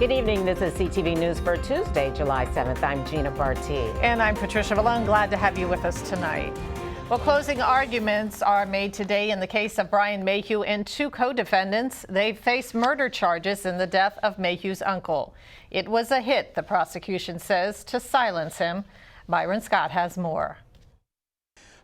Good evening. This is CTV News for Tuesday, July 7th. I'm Gina Barty. And I'm Patricia Malone. Glad to have you with us tonight. Well, closing arguments are made today in the case of Brian Mayhew and two co-defendants. They face murder charges in the death of Mayhew's uncle. It was a hit, the prosecution says, to silence him. Byron Scott has more.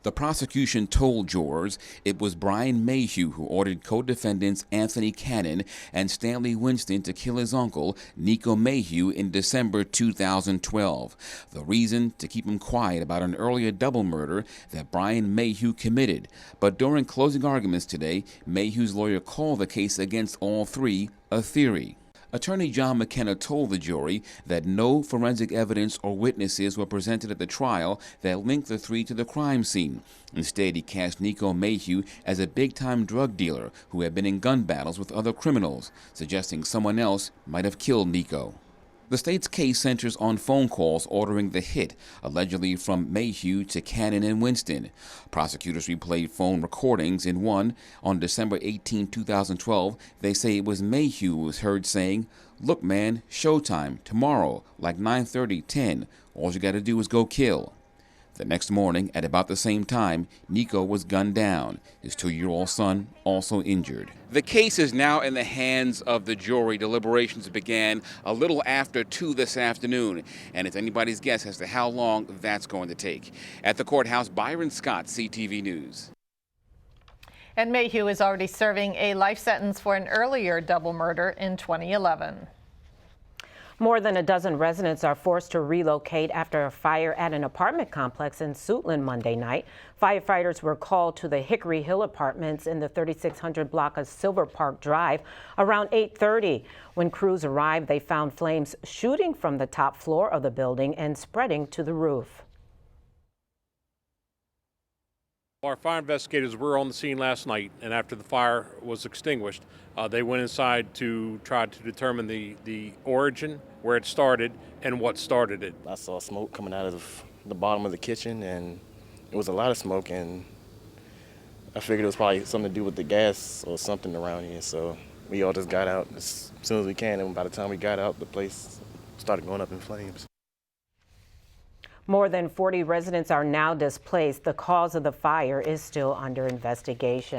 The prosecution told jurors it was Brian Mayhew who ordered co-defendants Anthony Cannon and Stanley Winston to kill his uncle, Nico Mayhew, in December 2012. The reason? To keep him quiet about an earlier double murder that Brian Mayhew committed. But during closing arguments today, Mayhew's lawyer called the case against all three a theory. Attorney John McKenna told the jury that no forensic evidence or witnesses were presented at the trial that linked the three to the crime scene. Instead, he cast Nico Mayhew as a big-time drug dealer who had been in gun battles with other criminals, suggesting someone else might have killed Nico. The state's case centers on phone calls ordering the hit, allegedly from Mayhew to Cannon and Winston. Prosecutors replayed phone recordings. In one, on December 18, 2012, they say it was Mayhew who was heard saying, "Look, man, showtime, tomorrow, like 9:30, 10. All you gotta do is go kill." The next morning, at about the same time, Nico was gunned down, his 2-year-old son also injured. The case is now in the hands of the jury. Deliberations began a little after 2 this afternoon, and it's anybody's guess as to how long that's going to take. At the courthouse, Byron Scott, CTV News. And Mayhew is already serving a life sentence for an earlier double murder in 2011. More than a dozen residents are forced to relocate after a fire at an apartment complex in Suitland Monday night. Firefighters were called to the Hickory Hill apartments in the 3600 block of Silver Park Drive around 8:30. When crews arrived, they found flames shooting from the top floor of the building and spreading to the roof. Our fire investigators were on the scene last night, and after the fire was extinguished, they went inside to try to determine the origin, where it started, and what started it. I saw smoke coming out of the bottom of the kitchen, and it was a lot of smoke, and I figured it was probably something to do with the gas or something around here, so we all just got out as soon as we can, and by the time we got out, the place started going up in flames. More than 40 residents are now displaced. The cause of the fire is still under investigation.